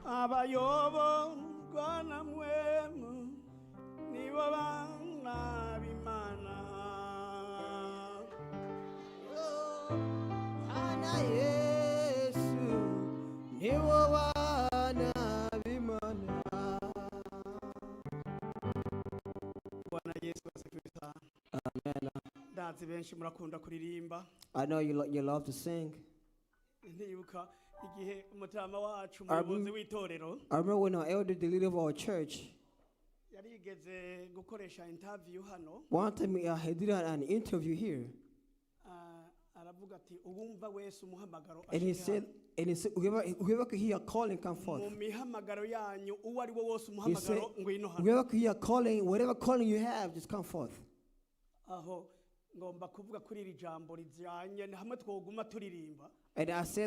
abayobo rwana mpwemu nibo bana b'Imana Ana Yesu nibo bana b'Imana. Bwana Yesu asifiwe. Amen. Ndazi benshi murakunda kuririmba. I know you love to sing. Ndibuka igihe umutama wacu umuyobozi w'itorero. I remember when our elder, the leader of our church, yarigeze gukoresha interview hano. one time he did an interview here. Aravuga ati ubumva wese umuhamagaro. And he said whoever could hear calling come forth. Mu mihamagaro yanyu uwo ari wo wose He said umuhamagaro ngwino hano. whoever could hear calling, whatever calling you have, just come forth. Aho ngomba kuvuga kuri iri jambo rijyanye hamwe twoguma turirimba. And I say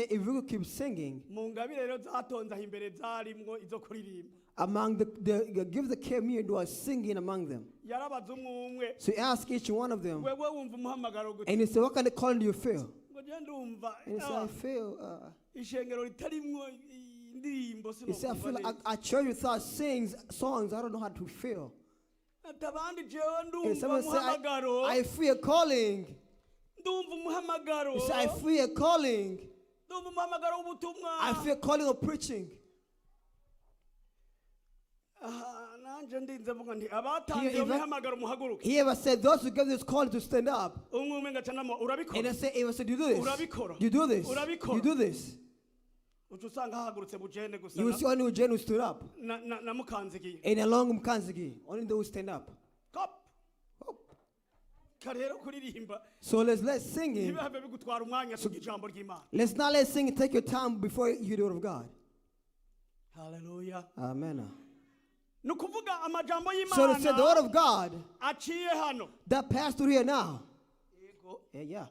if we could keep singing, Mu ngabire rero zatonze aho imbere zarimwo izo kuririmba. among the gifts that came here, do I singing among them? Yarabaza umwe. So he asked each one of them, Wewe wumva umuhamagaro gute? and he said, what kind of calling do you feel? Ngo je ndumva. And he said, I feel. Ishengero ritarimwo indirimbo He said, I feel like at church without sings songs, I don't know how to feel. Atabandi jewe And ndumva someone said, umuhamagaro. I feel calling. Ndumva umuhamagaro. He said, I feel calling. Ndumva umuhamagaro w'ubutumwa. I feel calling of preaching. Nanje ndinze mvuga nti abatanze umuhamagaro muhaguruke. He ever said, those who gave this calling to stand up. Umwe umwe ngacanamo urabikora. And I said, you do this. Urabikora. You do this. Urabikora. You do this. Ucusanga hahagurutse bujene gusa. You will see only Ujeni who stood up. Na mukanzigiye. And along Mkanzigi, only those who stand up. Kop. Karero kuririmba. So let's sing it. Ntibibe bigutwara umwanya tugira ijambo ry'Imana. Let's not let sing and take your time before you hear the word of God. Hallelujah. Amen. Nukuvuga amajambo So to say the word y'Imana of God aciye hano. that passed through here now. Yego. Yeah.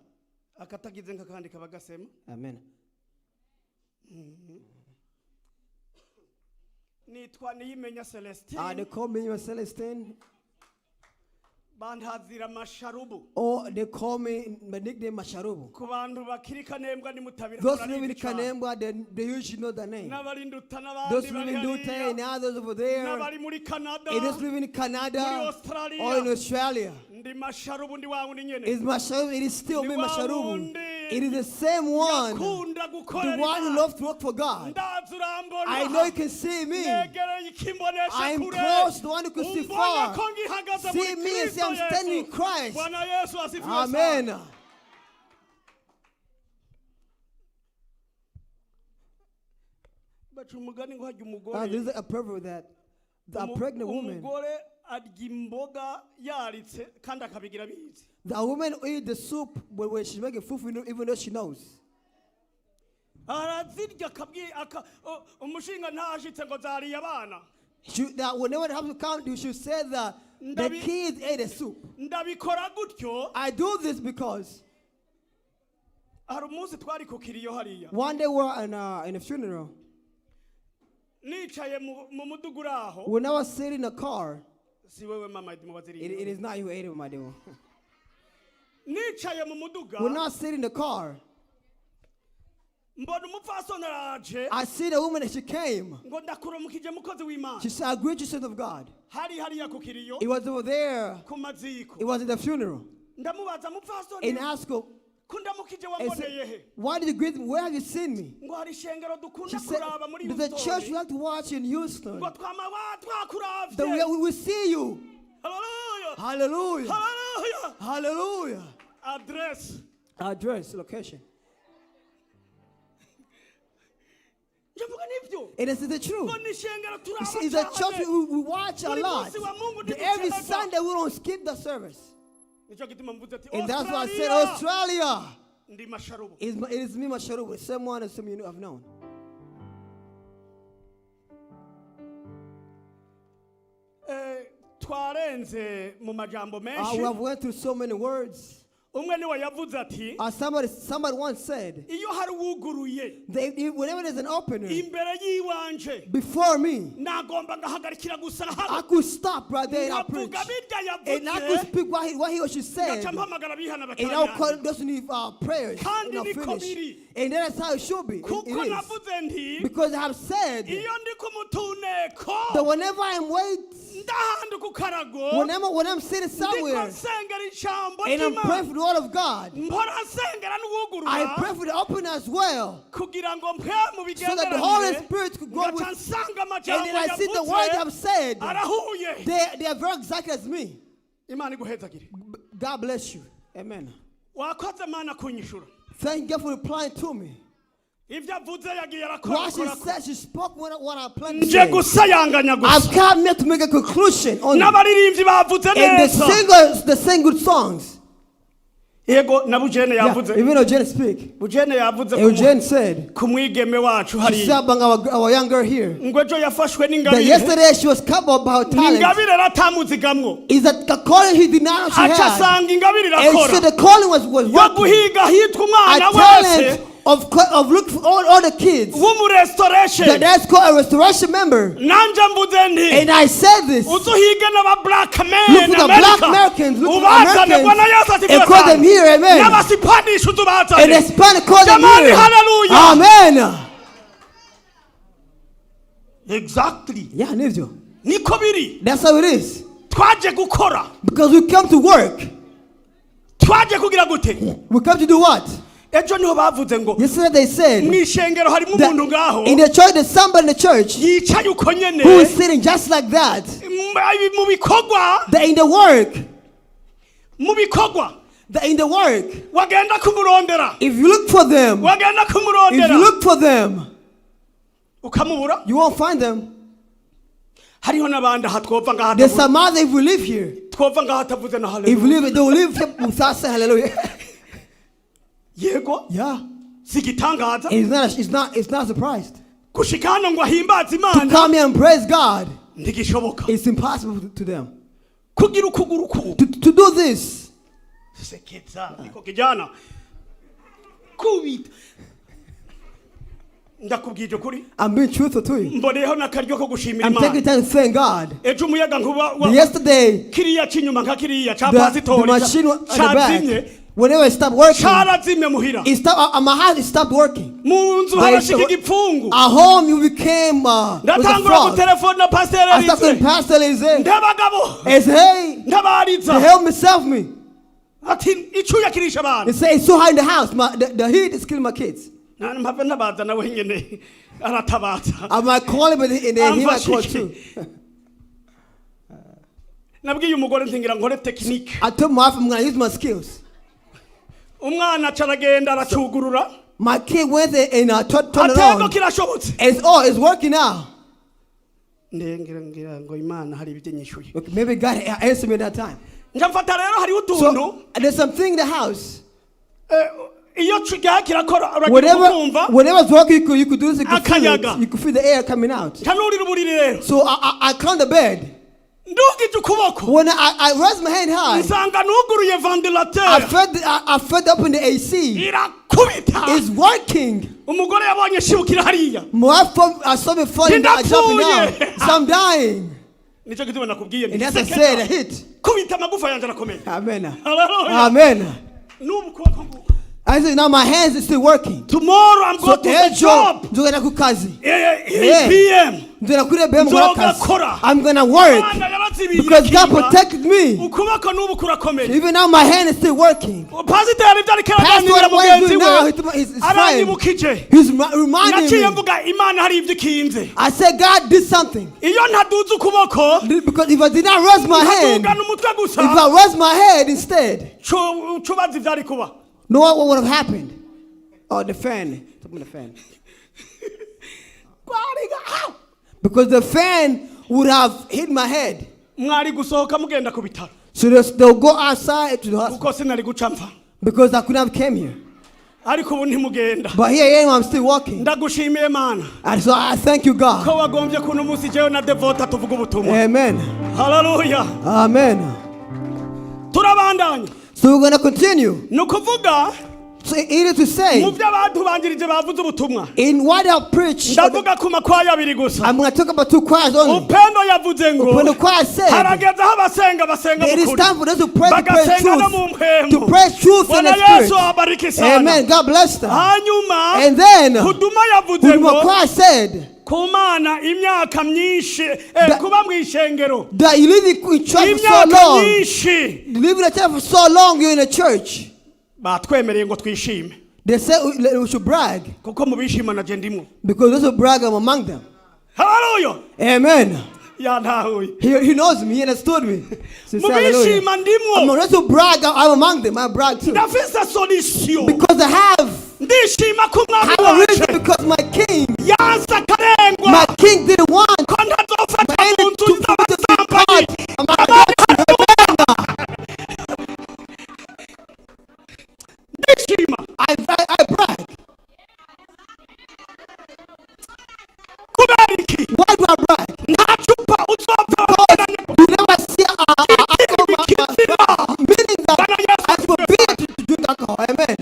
Akatagize nkakandi kabagasema. Amen. Nitwa Nimenya Celestin. They call me Celestin. Bandhazira masharubu. Or they call me, my nickname Masharubu. Ku bantu bakiri Kanembwa ni mutabira. Those who live in Kanembwa, they usually know the name. N'abari Nduta n'abandi Those who live in Duta and others over there. N'abari muri Canada. And those who live in Canada Muri Australia. or in Australia. Ndi masharubu ndi wangu ni nyene. It's Masharubu, it is still me, Ni wa Masharubu. wundi. It is the same one. Yakunda The gukorera one who Imana. loves to work for God. Ndazi urambona. I know you can see me. Negereye ikimbonesha I am kure. close, the one who can see Umbona far. ko ngihagaze See muri me and say Kristo I'm standing in Yesu. Christ. Bwana Yesu asifiwe sana. Amen. Baca umugani ngo hajya There's umugore. a proverb that a pregnant woman, Umugore arya imboga yaritse kandi akabigira bizi. the woman eat the soup when she's making food, even though she knows. Arazirya umushinga ntashitse ngo zariye abana. That whenever it happens to count, you should say that the kids ate the soup. Ndabikora gutyo. I do this because Hari umunsi twari ku kiriyo hariya. one day we're in a funeral. Nicaye mu mudugu uraho. When I was sitting in a car, Si wewe mama mubaziriye. it is not you who ate it, my dear. Nicaye mu muduga. When I sit in the car, Mbona umupfasoni araje. I see the woman that she came. Ngo ndakuramukije mukozi w'Imana. She said, I greet you, son of God. Hari hariya ku kiriyo. It was over there. Ku maziko. It was at the funeral. Ndamubaza mupfasoni. And asked her, Kundamukije and wamboneye said, he. why did you greet me? Where have you seen me? Ngo hari ishengero dukunda She said, kuraba muri the church Houston. you have to watch in Houston. Ngo twama twakuravye. That we will see you. Hallelujah. Hallelujah. Hallelujah. Hallelujah. Address. Address, location. Njavuga nivyo. And this is the truth. Ngo ni ishengero You turaba. see, it's a church we watch a Buri lot. munsi wa Mungu Every ntiduteba. Sunday we don't skip the service. Nico gituma mvuze ati And that's why I said Australia. Australia. Ndi masharubu. It is me, Masharubu, someone and some you have known. Twarenze mu majambo We menshi. have went through so many words. umwe niwe yavuze ati Somebody once said, iyo hari uwuguruye whenever there's an opener imbere yiwanje before me, nagomba ngahagarikira gusa I could stop right there and I preach. ngavuga birya And I could yavuze speak what he or she said. ngaca mpamagara bihana And I'll call batanya those who need prayers. Kandi And I'll niko finish. biri. And that's how it should be. kuko It is. navuze nti Because I have said iyo ndi ku mutuneko that whenever I'm waiting, ndahandi ku karago when I'm sitting ndiko somewhere nsengera ijambo and I'm praying ry'Imana for the word of God, mpora nsengera I n'uwugurura pray for the opener as well, kugira ngo Mpwemu so that the Holy bigenderanire Spirit could go ngaca with. nsanga And amajambo then I see the words yavuze I've said. arahuye They are very exactly as me. Imana iguhezagire God bless you. Amen. wakoze Mana kunyishura Thank God for replying to me. ibyo avuze yagiye What she arakora said, she spoke what I planned to nje say. gusayanganya I've gusa come here to make a conclusion on it. n'abaririmbyi bavuze And the neza singers, they sing good songs. yego na Bujene Yeah, yavuze even Eugene speak. Bujene yavuze Eugene said, ku mwigeme wacu she hari said about our young girl here, ngo ejo yafashwe that n'ingabire yesterday she was covered by her talent. n'ingabire ratamuzigamwo Is that the calling he did not know she aca had. asanga ingabire And so irakora the calling was yo working. guhiga hitwa A umwana talent wese of looking for all the kids. w'umurestoration That's called a restoration member. nanje mvuze nti And I said this. uzuhige n'aba black Look men for the black Americans. Look for the ubazane bwana Yesu Americans. And call them ati here. Amen. n'abasipanishi And uzubazane the Spanish call them jamani here. hallelujah Amen. exactly Yeah, nivyo. niko biri That's how it is. twaje gukora Because we come to work. twaje kugira gute We come to do what? ejo niho bavuze ngo Yesterday they said mwishengero harimo that umuntu ngaho in the church there's somebody in the church yicaye uko nyene who is sitting just like that. mu bikorwa They're in the work. mu bikorwa They're in the work. wagenda kumurondera If you look for them, wagenda if you kumurondera look for them, ukamubura you won't find them. hariho n'abandi aha twova ngaha There's some other if we live here. twova ngaha atavuze na If haleluya we live, they will live without saying hallelujah. yego Yeah. sigitangaza It's not surprised. gushika hano ngo ahimbaze To Imana come here and praise God, ntigishoboka it's impossible to them. kugira ukuguru ku To do this, sekeza niko kijana kubita ndakubwije kuri I'm being truthful to you. mboneyeho n'akaryo ko gushimira I'm taking Imana time to thank God. ejo umuyaga nkuba Yesterday, kiriya cy'inyuma nka kiriya cya the pasitori machine at the cyazimye back, whenever it stopped working, carazimye muhira it stopped, my house stopped working. mu nzu But harashika it's- igipfungu At home, you became was a ndatangura fraud. gutelefona I started pasiteri saying, Pastor Lise, ndabagabo it's hey, to ndabariza help me, self me. ati icyuya kirisha abantu They say it's so hot in the house. The heat is killing my kids. mpave ntabaza nawe nyene aratabaza I might call him, and then he might call Amfashike. too. nabwiye umugore ntingira nkore tekinike I told my wife I'm going to use my skills. umwana caragenda aracugurura My kid went there and turned it atego on. kirashobotse It's working now. ngira ngo Imana hari ibyo nyishuye Okay, maybe God answered me at that time. nja mfata rero hari utuntu So there's something in the house. iyo kigaha kirakora uragira kumva Whenever it's working, you could do this. You could feel Akayaga. it. You could feel the air coming out. kanurira uburiri rero So I count the bed. ndugije ukuboko When I raise my hand high, nsanga nuguruye ventilateur I fed up in the AC. irakubita It's working. umugore yabonye shibukira hariya My wife, I saw me falling down, jumping down. Ndapfuye. So I'm dying. nicyo gituma nakubwiye And as I said, I hit. kubita amagufa yanjye arakomeye Amen. haleluya Amen. n'ubu kuboko nguko I said, now my hands are still working. tomorrow I'm So going to the ejo job nzogenda ku kazi. 8 p.m. Nzogenda kuri BM gukora kazi. Nzogakora. I'm gonna work Imana yarazibiye because God ikiba. protected me. ukuboko n'ubu kurakomeye Even now my hand is still working. pasiteri ibyo ariko Pastor, araganira what he's mugenzi doing now, we he's fine. aranyibukije He's reminding naciye me. mvuga Imana hari ibyo ikinze I said God did something. iyo ntaduze ukuboko Because if I did not raise my hand, nkadugana umutwe if gusa I raised my head instead, cubaza ibyari kuba know what would have happened? Oh, the fan. Something the fan. Because the fan would have hit my head. mwari gusohoka mugenda ku bitaro So they'll go outside to the hospital. kuko sinari guca mpfa Because I couldn't have came here. ariko ubu ntimugenda But here I am, I'm still walking. ndagushimiye Mana And so I thank you, ko God. wagombye kuno munsi jewe na Devota tuvuga ubutumwa Amen. haleluya Amen. turabandanya So So we're going to continue. nukuvuga So it is to say, mu by'abantu banjirije bavuze ubutumwa in what I preach, ndavuga ku makwaya abiri gusa I'm going to talk about two choirs only. upendo yavuze ngo When the choir said, harageze aho abasenga basenga it is mukuri time for us to pray bagasenga no mu truth. mpemu To pray truth in Bwana the Yesu spirit. abariki sana Amen. God bless them. hanyuma And then, huduma yavuze when the ngo choir said, ku mana imyaka myinshi kuba mu ishengero that you live in church for so imyaka long, myinshi you live in a church for so long, you're in a church. batwemereye ngo twishime They say we should brag. kuko mu bishima na je ndimo Because those who brag, I'm among them. haleluya Amen. yantahuye He knows me. He understood me. So mu say hallelujah. bishima I'm ndimo not to brag. I'm among them. I brag too. ndafise solution Because I have. ndishima ku I mwami have a reason wacu because my king, yanza karengwa my king didn't want ko ntazofata my mu enemy nzu to be z'abasambanyi caught. I'm not ndishima I brag. kubera iki Why do I brag? nta cupa uzopfa You never see meaning that I forbid you to drink alcohol. Amen.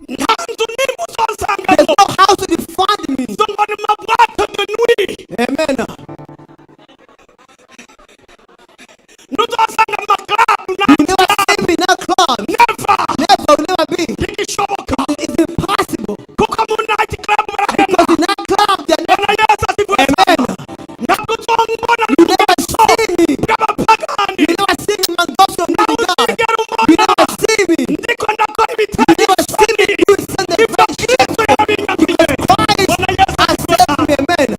nta nzu n'imwe There's uzosangamo no house to define me. zo ngo ni mabwate de nuit Amen. ntuzosanga amagarabu You never see me in that club. never Never, will never be. ntigishoboka It's impossible. kuko mu night club barahema Because in that club, they're never. Bwana Yesu asifiwe Amen. sana ntabwo uzombona You never see me. n'abapagani You never see me among those who nawe know God. uzigera You umbona never see me. ndiko ndakora You ibitari never see me isoni doing something ibyo kristo yabinyagiye Christ Bwana Yesu has asifiwe saved sana me. Amen.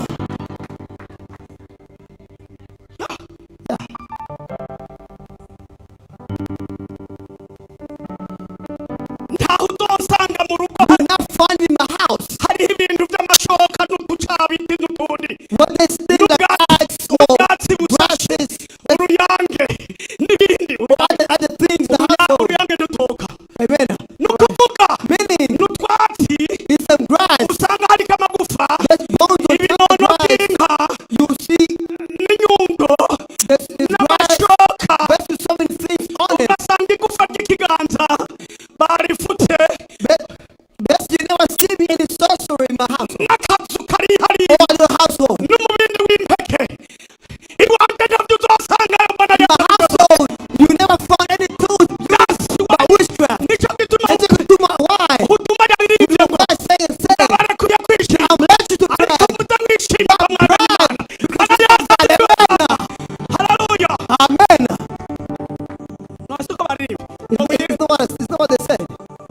ntaho uzosanga mu rugo You will not find me in my house. hariho ibintu by'amashoka n'uducabiti n'utundi What they think like axe or ubwatsi busashe brushes, uruyange n'ibindi other things in the household. uruyange dutoka Amen. ni ukuvuga Meaning, n'utwatsi in some grass, usanga hariko amagufa there's bones on top of ibinono grass. by'inka You see, n'inyundo there's grass, n'amashoka there's so many things on it. ugasanga igufa ry'ikiganza barifutse Best you never see me any sorcery in my house n'akazu kari hariya or your household. n'umubindi w'impeke iwanjye ntabyo uzosangayo mbona In my household, you never found any tools by witchcraft. nicyo gituma And you can do my why. utuma yaririmbye ngo What I say and say, barekuye kwishima I'm let you to ariko brag. mutamwishima mwana w'Imana Bwana Yesu asifiwe sana haleluya Amen. nasi uko baririmba It's not what they said.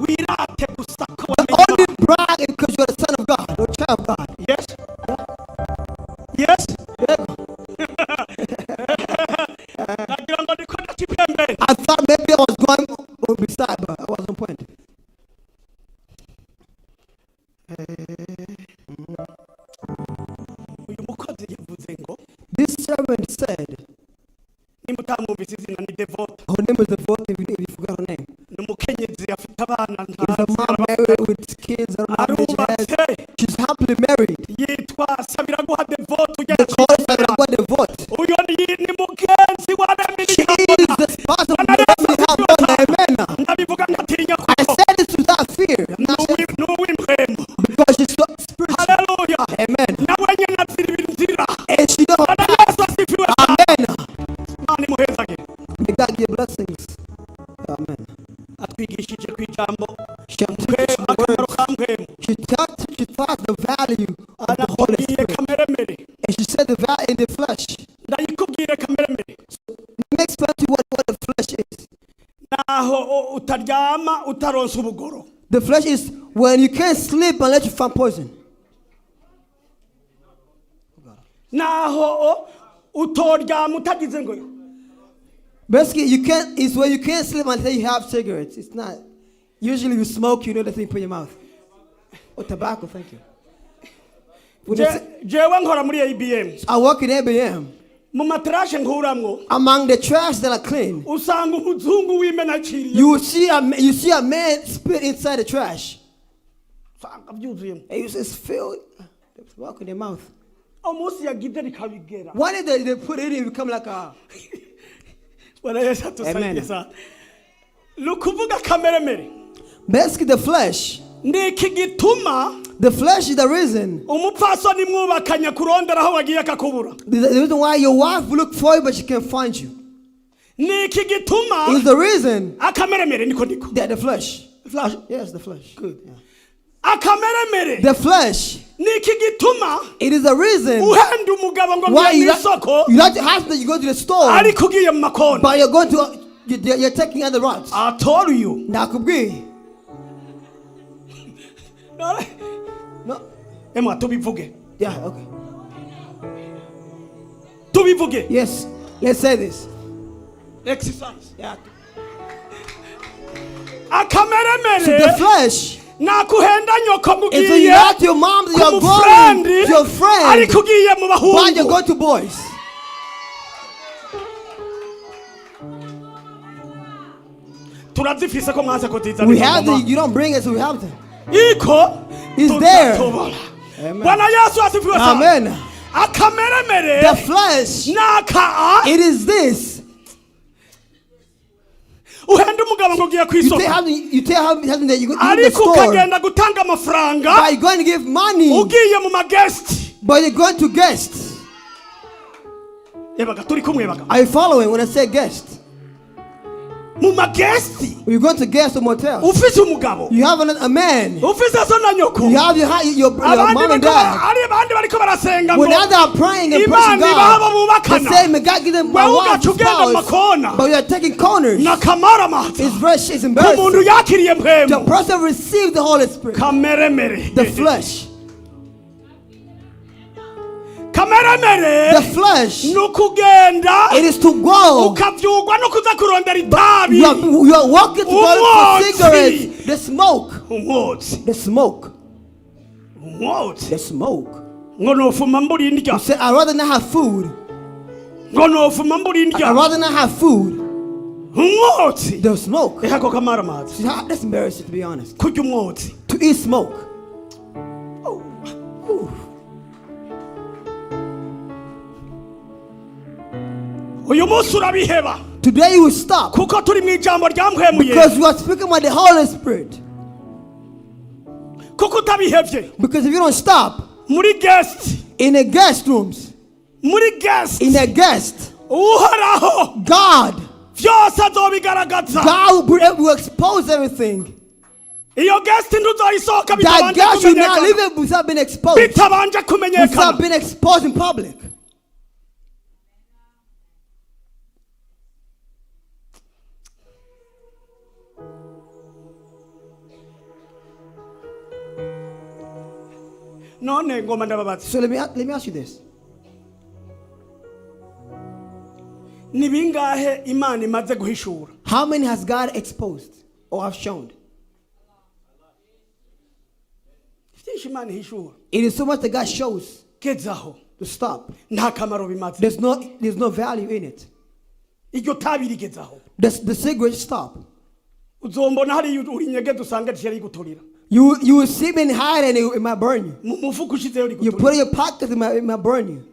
wirate gusa ko But wamenye only brag because you're the son of God or child of God. yes yes nagira ngo ndiko ndakipembere I thought maybe I was going beside, but I was on point. uyu mukozi yavuze ngo This servant said, nimba utamwumvise izina ni Devote her name is Devote, if you forgot her name. ni umukenyezi afite abana Is a mom married with kids. I don't know how many she has. arubatse She's happily married. yitwa Sabiraguha Devote ujya They call her Sabiraguha Devote. uyu ni mugenzi wa Remini She is the spouse of Bwana the Yesu Heavenly asifiwe Father. sana. Amen. ndabivuga ntatinya I kuko said this without fear. I'm not saying n'uw'impwemu because she's so spiritual. haleluya Amen. nawe nyine aziribira inzira And she knows her Bwana path. Yesu asifiwe sana. Amen. Imana imuhezage May God give blessings. Amen. atwigishije ku ijambo She teaches the akamaro words. ka mpwemu She taught the value of the Holy anakubwiye Spirit. kameremere And she said the value in the flesh. ndayikubwire kameremere Let me explain to you what the flesh is. naho utaryama utaronsa ubugoro The flesh is when you can't sleep unless you find poison. naho utoryama utagize ngo Basically, it's when you can't sleep until you have cigarettes. It's not. Usually you smoke, you know the thing you put in your mouth. Or tobacco, thank you. jewe nkora muri ABM I work in ABM. mu matrashe nkuramwo Among the trash that are clean, usanga umuzungu w'imenaciriye you see a man spit inside the trash. usanga byuzuyemo And it's filled. It's walk in their mouth. umunsi yagize rikabigera Why did they put it in? Become like a. Bwana Yesu Amen. atusaidie sana lukuvuga kameremere. Basically, the flesh. Niki gituma The flesh is the reason. umupfasoni mwubakanye kurondera aho wagiye akakubura. The reason why your wife will look for you, but she can't find you. Niki gituma Is the reason. akameremere niko. That the flesh. The flesh. Yes, the flesh. Good. Yeah. Akameremere. The flesh. Niki gituma It is the reason uhenda umugabo ngo why ngiye isoko you like to ask that you go to the store, ari kugiye mu makona. but you're going to you're taking other routes. I told you. Nakubwi. No. Emma tubivuge. Yeah. Okay. Tubivuge. Yes. Let's say this. Exercise. Yeah. Akameremere. So the flesh. Nakuhenda nyoko If you mugiye like your mom, you're ku going to your ari friend, kugiye mu but you bahungu. go to boys. Turazifise ko mwaza kutizana. We have them. You don't bring it, so we have them. Iko It's there. tutatobora. Amen. Bwana Yesu asifiwe sana. Amen. Akameremere The flesh. naka It is this. uhenda umugabo ngo ugiye You kwisoko. tell him that you go to the Ariko store, ukagenda gutanga amafaranga but you're going to give money, ugiye mu magesti. but you're going to guests. Yebaga turi kumwe baga. Are you following when I say guest? Mu magesti You're going to guest or motel. ufise umugabo. You have a man. Ufise so na nyoko. You have your mom and dad. Ari abandi bariko barasenga When ngo others are praying and praising Imana ibahaba God, they bubakana. say, may God give them my Wewe wife ugaca ugenda mu spouse, makona. but you are taking corners. Nakamara mata. It's embarrassing. Umuntu yakiriye The Mpwemu. person received the Holy Spirit, Kameremere. the flesh. Kameremere. The flesh, Nukugenda. it is to go. Ukavyugwa no kuza kurondera itabi. You are walking to go for Umwotsi. cigarettes. The smoke. Umwotsi. The smoke. Umwotsi. The smoke. Ngo nofuma mburi You ndya. say, I'd rather not have food. Ngo nofuma mburi I'd ndya. rather not have food. Umwotsi. The smoke. Ehako kamara mata. See, that's embarrassing, to be honest. Kurya umwotsi. To eat smoke. Uyu munsi urabiheba. Today you will stop Kuko turi mu ijambo rya Mpwemu because Yera. you are speaking about the Holy Spirit. Kuko utabihevye. Because if you don't stop Muri guest. in the guest rooms, Muri guest. in the guest, Uhoraho. God, Vyose azobigaragaza. God will expose everything. Iyo guest ntuzoyisohoka That bitabanje God should not kumenyekana. live it without being exposed. Bitabanje Without kumenyekana. being exposed in public. None ngoma ndababaza. So let me ask you this. Ni bingahe Imana imaze guhishura? How many has God exposed or have shown? Vyinshi Imana ihishura. It is so much that God shows Gezaho. to stop. Nta kamaro bimaze. There's no value in it. Iryo tabi rigezaho. The cigarette stop. Uzombona hari uri nyegeza usanga rishari guturira. You will see me hide and it might burn you. Mu mufuko ushizeyo You riguturira. put it in your pocket, it might burn you.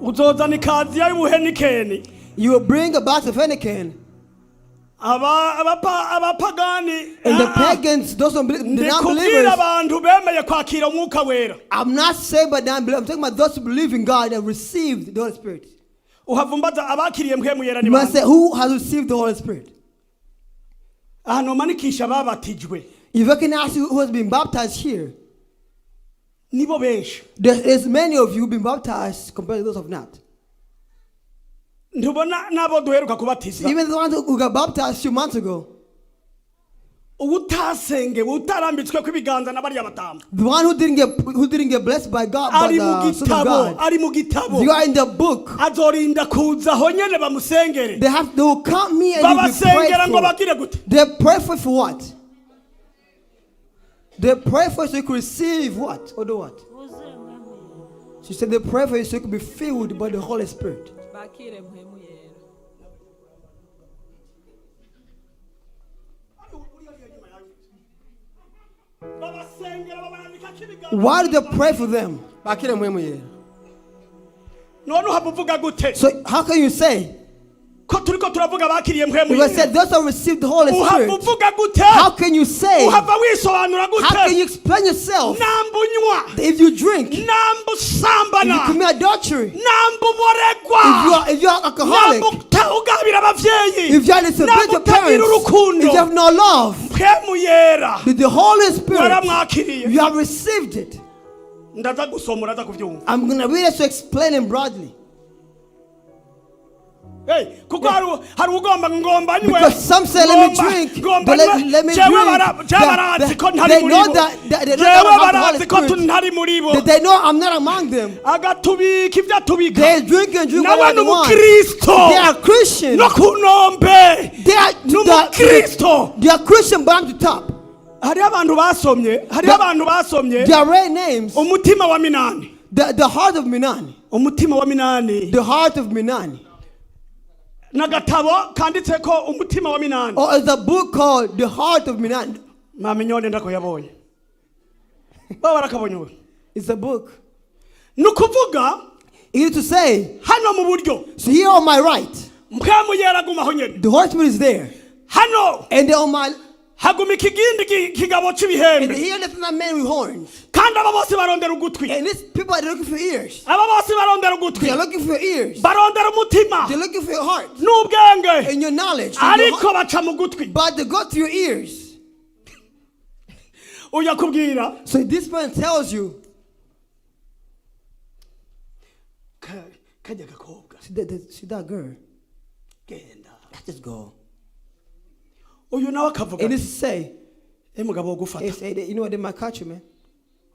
Uzozana ikazi y'ubuhenikeni. You will bring a box of Heineken. Abapagani. And the pagans, those who believe, the Ndikubwira non-believers, abantu bemeye kwakira umwuka wera. I'm not saying but non-believers. I'm talking about those who believe in God and received the Holy Spirit. Uhavumbaza abakiriye Mpwemu Yera ni You must bande. say, who has received the Holy Spirit? Ahantu manikisha babatijwe. If I can ask you who has been baptized here, Nibo benshi. there's many of you who've been baptized compared to those who have not. Ntubona nabo duheruka kubatiza. Even the ones who got baptized 2 months ago, Utasenge utarambitswe kwibiganza nabari abatamba. the one who didn't get blessed by God, by Ari mu the Son of gitabo, God, ari mu gitabo. you are in the book. Azorinda kuza honyene bamusengere. They will come me and you will be prayed Babasengera ngo for. bagire gute? They pray for what? They pray for you so you can receive what? Or do what? She said they pray for you so you can be filled by the Holy Spirit. Why did they pray for them? Bakire Mpwemu Yera. none uhavuga gute So how can you say? ko turiko turavuga bakiriye Mpwemu You Yera said those who received the Holy Spirit. uhavuga gute How can you say? uhava wisobanura How can gute you explain yourself? nambunywa If you drink, if nambusambana you commit adultery, nambuboregwa if you are alcoholic, namutawugabira abavyeyi if you are disobedient to namutagira parents, urukundo if you have no love, Mpwemu Yera with the Holy Spirit, waramwakiriye you have received it. ndaza gusomora ndaza kuvyumva I'm going to read it to explain it broadly. hey kuko hari ugomba ngomba niwe Because some say, let me drink. Let me drink. barazi ko ntari They muri know bo that they jewe don't have the barazi ko Holy Spirit. ntari muri bo They know I'm not among them. agatubika ibyo atubika They drink and drink nawe what they want. n'umukristo They are Christians. no kunombe They are n'umukristo They are Christian, but I'm the top. hari abantu basomye Their real names. umutima wa minani The heart of Minani. umutima wa minani The heart of Minani. nagatabo kanditse ko umutima wa minani Or is a book called The Heart of Minani. mamenyone ndako yabonye baba barakabonye It's a book. nukuvuga It is to say, hano mu buryo so here on my right, Mpwemu Yera agumaho nyene the Holy Spirit is there. hano And then on my haguma ikigindi kigabo and c'ibihembe here there's a man with horns. kandi aba bose barondera ugutwi And these people are looking for ears. aba bose barondera ugutwi They are looking for ears. barondera umutima They're looking for your heart n'ubwenge and your knowledge. And your ariko heart. baca mu gutwi But they go to your ears. uyakubwira So this person tells you, kajya gakobwa see that girl, genda let's just go. uyu nawe akavuga And this is say, mugabo wo gufata you know what, they might catch you, man.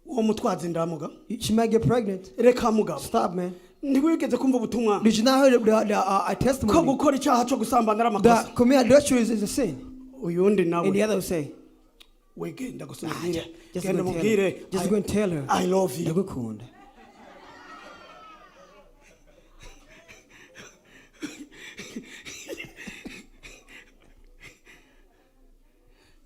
uwo mutwazi ndamuga She might get pregnant. reka mugabo Stop, man. ntiwigeze kumva ubutumwa Did you not hear the ko testimony? gukora icyaha cyo gusambana ari amakosa That commit adultery is a sin. uyundi And the nawe other will say, wegenda gusubira just genda go and tell her. mubwire Just go and tell her. I love you Ndagukunda.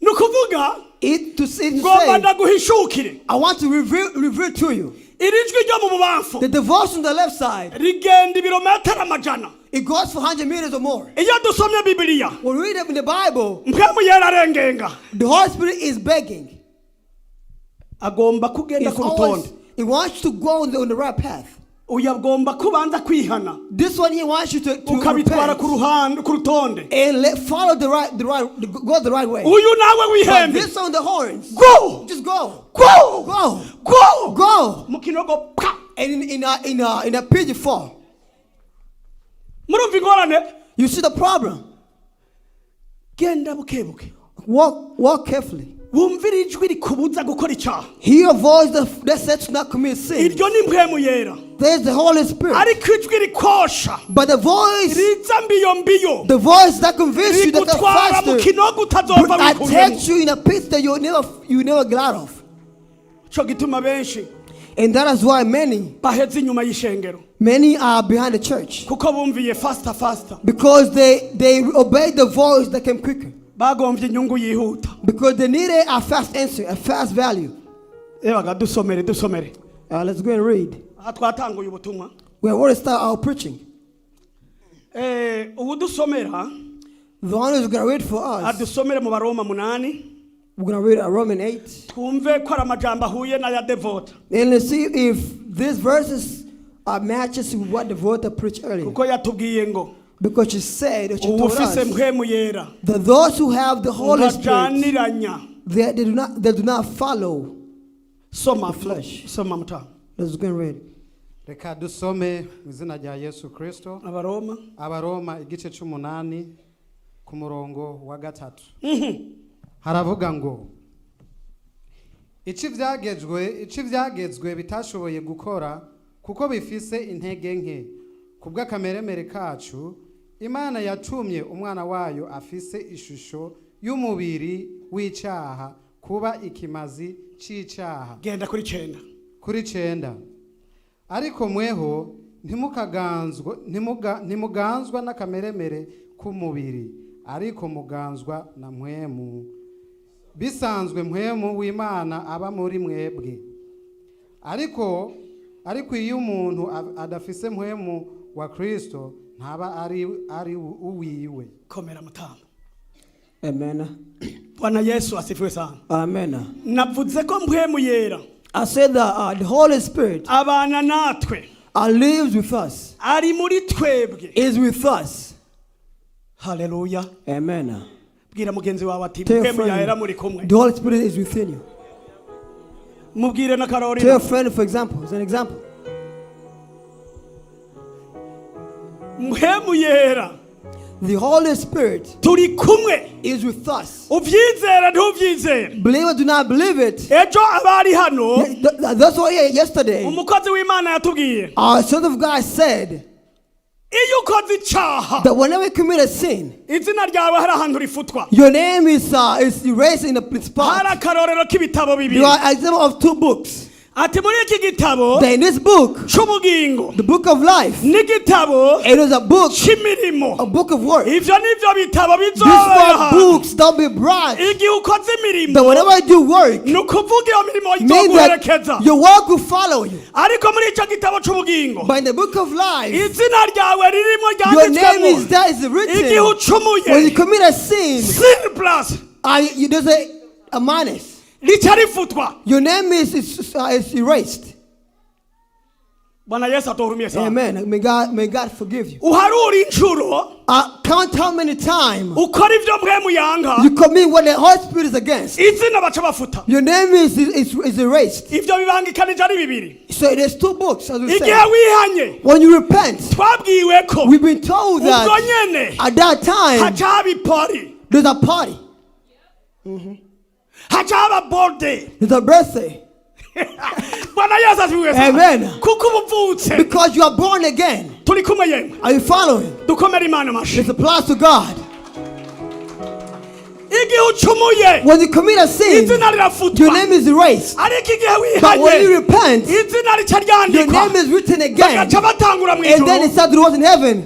nukuvuga It to say, ngomba ndaguhishukire I want to reveal to you iri jwi ryo mu bubamfu the divorce on the left side. rigenda ibirometero amajana It goes for 100 meters or more. iyo dusomye bibiliya When we read it in the Bible, Mpwemu Yera arengenga the Holy Spirit is begging. agomba kugenda It's ku always, rutonde He wants you to go on the right path. uyu agomba kubanza kwihana This one He wants you to ukabitwara repent ku rutonde and follow go the right way. uyu nawe But wihembe this on the horns, go just go, go go, go go, mu kinogo pa and in a pit you fall. murumva ingorane You see the problem. genda bukebuke Walk carefully. wumvira ijwi rikubuza gukora icyaha Hear a voice that says to not commit sin. iryo ni Mpwemu Yera There's the Holy Spirit. ariko ijwi rikosha But the voice riza mbiyo The voice that convinces you that the rigutwara mu faster kinogo utazova that wikuremo takes you in a pit that you never get out of. cyo gituma benshi And that is why many baheze inyuma y'ishengero are behind the church. kuko bumviye faster Because they obey the voice that came quicker. bagomvye inyungu yihuta Because they needed a fast answer, a fast value. ebaga dusomere Let's go and read. aha twatanguye ubutumwa We have already started our preaching. ubu dusomera The one who's going to read for us, adusomere mu baroma 8 we're going to read Romans 8. twumve ko ari amajambo ahuye n'aya devota And let's see if these verses matches with what the voter preached earlier. kuko yatubwiye ngo Because she said, that she ubu told ufise us, Mpwemu Yera that those who have the Holy Spirit, ntajaniranya they do not follow soma flesh. soma mutaha Let's go and read. Reka dusome mu izina rya Yesu Kristo. Abaroma igice c'8 ku murongo wa 3. Haravuga ngo ici vyagezwe bitashoboye gukora kuko bifise intege nke kubw'akameremere kacu Imana yatumye umwana wayo afise ishusho y'umubiri w'icyaha kuba ikimazi c'icyaha. genda Kuri 9 ariko mweho ntimuganzwa n'akameremere k'umubiri ariko muganzwa na Mpwemu bisanzwe Mpwemu w'Imana aba muri mwebwe ariko iyo umuntu adafise mpwemu wa Kristo ntaba ari uwiwe. Komera mutama. Amen. Bwana Yesu asifiwe sana. Amen. Navuze ko mpwemu yera. I said that the Holy Spirit abana natwe lives with us. Ari muri twebwe. Is with us. Hallelujah. Amen. Bwira mugenzi wawe ati mpwemu yera muri kumwe. The Holy Spirit is within you. Mubwire na karori. Tell a friend, for example, as an example. Mpwemu yera. The Holy Spirit turi kumwe is with us. Uvyizera ntuvyizera. Believe it, do not believe it. Ejo abari hano. That's what yesterday. Umukozi w'Imana yatubwiye. Our son of God said iyo ukoze icyaha that whenever you commit a sin, izina ryawe hari ahantu rifutwa. Your name is erased in the spot. Hari akarorero k'ibitabo bibiri. You are an example of 2 books. Ati muri iki gitabo in this book, cy'ubugingo, the book of life, n'igitabo it is a book, cy'imirimo, a book of work. Ivyo nivyo bitabo These bizoba 4 books don't be bright. Igihe ukoze imirimo, But whenever I do work, nukuvuga iyo mirimo mean that izoguherekeza. your work will follow you. Ariko muri icyo gitabo cy'ubugingo, But in the book of life, izina ryawe ririmo your name ryanditswemo. is there, is written. Igihe ucumuye, When you commit a sin, sin plus, there's a minus. rica rifutwa. Your name is erased. Bwana Yesu atuhurumie sana. Amen. May God forgive you. Uharuri inshuro. Count how many times ukora ivyo mpwemu yanga. You commit what the Holy Spirit is against. Izina baca bafuta. Your name is erased. Ivyo bibangikanije ari bibiri. So there's 2 books, as we say. Igihe wihanye, when you repent, twabwiwe ko we've been told that ubwo nyene at that time haca haba party. there's a party. Haca haba birthday. There's a birthday. Bwana Yesu asifiwe sana. Amen. Kuko ubuvutse. Because you are born again. Turi kumwe yemwe. Are you following? Dukomere Imana mashi. It's applies to God. Igihe ucumuye, When you commit a sin, izina rirafutwa. your name is erased. Ariko igihe But when you wihanye, repent, izina rica your ryandikwa. name is written again. Bagaca batangura mu And then it ijuru. starts to in heaven.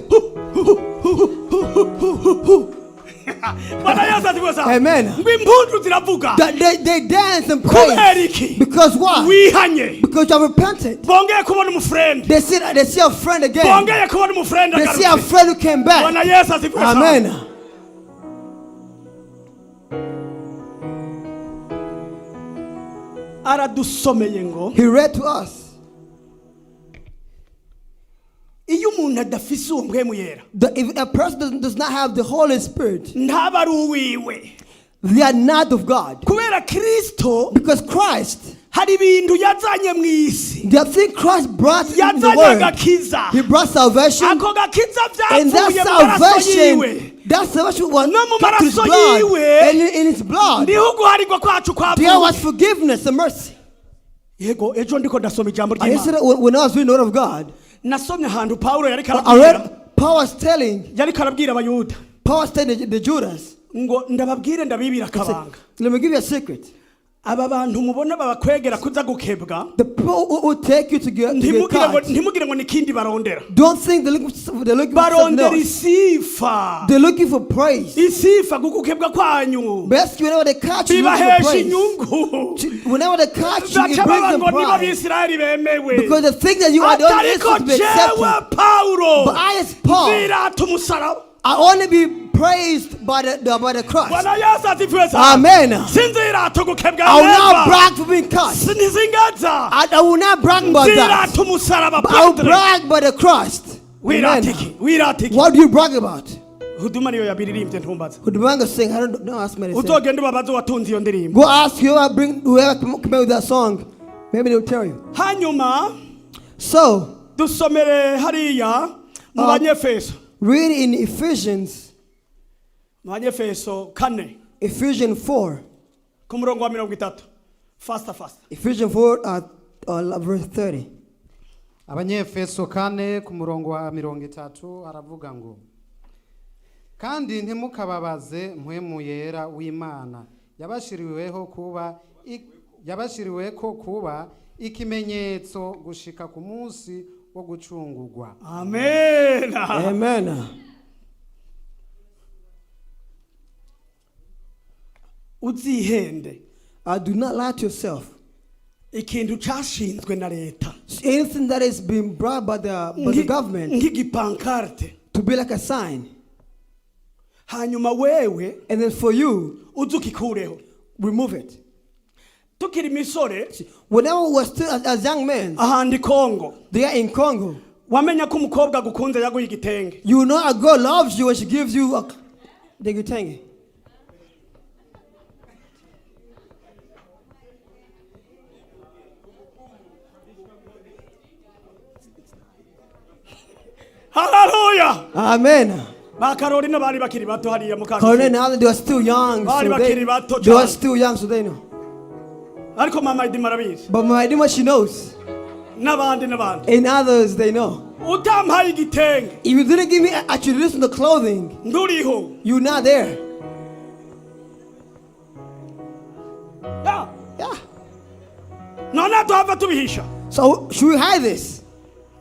Bwana Yesu asifiwe sana. Amen. Ngo impundu ziravuga. That they dance and Kubera praise. iki? Because why? Wihanye. Because you have repented. Bongeye kubona umufriend. They see a friend again. Bongeye kubona umufriend They see a agarutse. friend who came back. Bwana Yesu asifiwe sana. Amen. Aradusomeye ngo He read to us. iyo umuntu adafise uwo mpwemu yera, If a person does not have the Holy Spirit, ntaba ari uwiwe. they are not of God. Kubera Kristo Because Christ, hari ibintu yazanye mu isi. the thing Christ brought in the Yazanye world, agakiza. He brought salvation. Ako gakiza And that vyapfuye mu maraso yiwe. salvation, that salvation was No mu put to his maraso blood. yiwe. And in his blood, Niho guharirwa kwacu there was kwavuye. forgiveness and mercy. Yego ejo ndiko ndasoma ijambo And yesterday, ry'Imana. when I was reading the word of God, Nasomye ahantu Paulo yariko I arabwira. read Paul was telling Abayuda the Judas, ngo ndababwire ndabibira akabanga. let me give you a secret. Aba bantu mubona babakwegera kuza gukebwa. The people who take you to get caught, Ntimugire ngo nikindi barondera. don't think they're looking for something Barondera else. isifa. They're looking for praise. Isifa gukukebwa kwanyu. Basically, whenever they catch you, looking for Bibahesha praise. inyungu. Whenever they catch you, it Baca brings baba them ngo niba pride. Abisirayeli bemewe. Because they think that you are the only Atariko person to be accepted. jewe Paulo. But I, as Paul, Zirata umusaraba. I only be praised by the cross. Bwana Yesu asifiwe sana. Amen. Sinzirata gukebwa I will not neza. brag for being cut. Sinizingaza. I will not brag about that. Zirata umusaraba. But I will brag by the cross. Amen. Wiratiki. What do you brag about? Huduma niyo yabiririmbye ntumbaza. Who the man is saying, don't ask me to sing. Uzogenda ubabaze watunze iyo ndirimbo. Go ask whoever come up with that song. Maybe they'll tell you. Hanyuma So, dusomere hariya mu Banyefeso. read in Ephesians, Mu Banyefeso 4 Ephesians 4. ku murongo wa 30. Faster. Ephesians 4, verse 30. Abanyefeso 4 ku murongo wa 30 aravuga ngo kandi ntimukababaze mpwemu yera w'Imana yabashiriweho kuba ikimenyetso gushika ku munsi wo gucungurwa. Amen. Amen. Uzihende. Do not lie to yourself. ikintu cyashinzwe na leta, anything that is being brought by the government, nk'igipankarte, to be like a sign, hanyuma wewe, and then for you, uzukikureho, remove it. Tukiri misore, whenever we were still as young men, ahandi Congo, they are in Congo. Wamenya ko umukobwa gukunze yaguha igitenge. You know a girl loves you when she gives you the gitenge. Hallelujah. Amen. Bakarorina bari bakiri bato hariya mu kanzu. Corona, now they are still young, so they are still young, so they know. Ariko mama idi marabizi. But my idea, she knows. N'abandi. And others, they know. Utampaye igitenge. If you didn't give me actually listen to the clothing, nduriho. You're not there. Yeah. Yeah. Nona tuhava tubihisha. So should we hide this?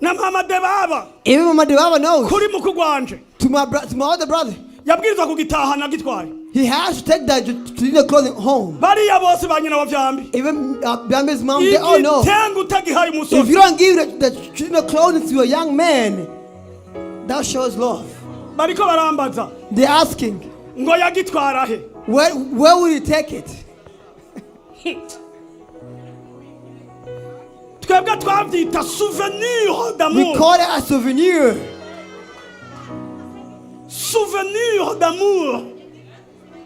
Na mama de baba. Even Mama Devava knows. Kuri mukuru wanje. To my other brother. Yabwirizwa kugitahana gitwaye. He has to take that to the clothing home. Bariya bose banyina wa vyambi. Even Byambi's mom, they all know. Igitengo utagihaye umusore. If you don't give the traditional clothing to a young man, that shows love. Bariko barambaza. They're asking, ngo yagitwara he? where will he take it? Twebwe twavyita souvenir d'amour. We call it a souvenir. Souvenir d'amour.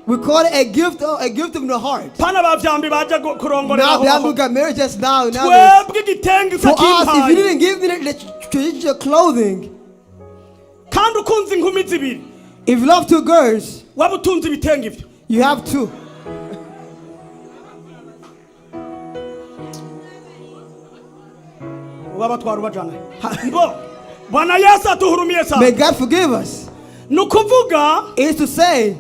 We call it a gift of the heart. Pana bavyambi baje kurongorera Now aho. Byambi got married just now. Twebwe igitengo For us, if you utakimpaye. didn't give me the traditional clothing, Kandi ukunze inkumi zibiri. if you love two girls, Waba utunze ibitenge ivyo. you have two. Waba twarubajana. Ngo Bwana Yesu atuhurumiye sana. May God forgive us. Nukuvuga Is to say,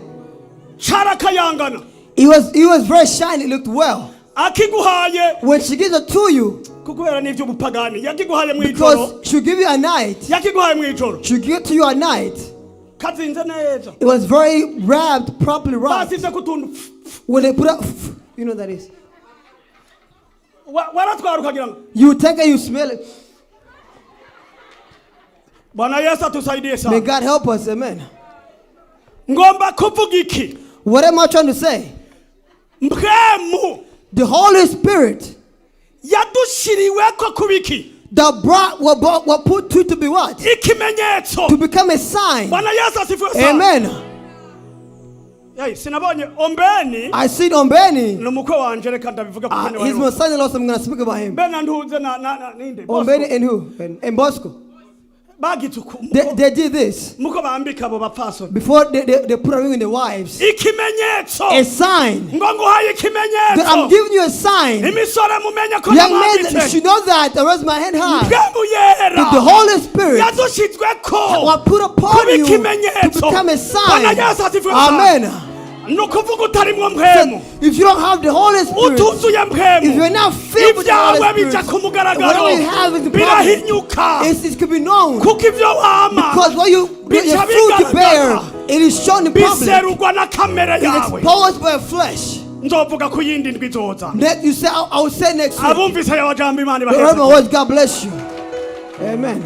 charakayangana. it was very shiny, it looked well. Akiguhaye When she gives it to you, kukubera n'ivyo bupagani. Yakiguhaye mwijoro. because she'll give you a night, Yakiguhaye mwijoro. she'll give it to you at night. Kazinze neza. It was very wrapped, properly wrapped. Basize kutundu. When they put up, you know what that is. Waratwara ukagira ngo. You take it, you smell it. Bwana Yesu atusaidie May sana. God help us, amen. Ngomba kuvuga iki? What am I trying to say? Mpwemu The Holy Spirit yadushiriweko kubiki? that were put to be what? Ikimenyetso. To become a sign. Bwana Yesu asifiwe sana. Amen. Hey, sinabonye Ombeni. I see Ombeni. Numukwe wanje reka ndabivuga ku mwene He's my wawe. son-in-law, so I'm going to speak about him. Bena nduze na ninde? Ombeni and who? And Bosco. Bagituku. They did this. Muko bambika abo bapfaso. Before they put a ring in their wives. Ikimenyetso. A sign. Ngo nguhaye That ikimenyetso. I'm giving you a sign. Imisore mumenye ko Young men namwambitse. should know that. I raise my hand high. Mpwemu Yera. That the Holy Spirit yadushizweko. will put upon you to become a sign. Amen. Nukuvuga utarimwo mpwemu. If you don't have the Holy Spirit, Utuzuye mpwemu. if you're not filled with the Holy Ibyawe Spirit, bija ku mugaragaro. whatever you have is the Birahinyuka. problem. It could be known. Kuko ivyo wama. Because what your fruit you bear, it is shown in public. Biserugwa na kamera It is yawe. exposed by flesh. Nzovuga ku yindi ndwi izoza. You say, I will say next week. Abumvise yabajambo Imana Wherever ibaheze. was, God bless you. Amen.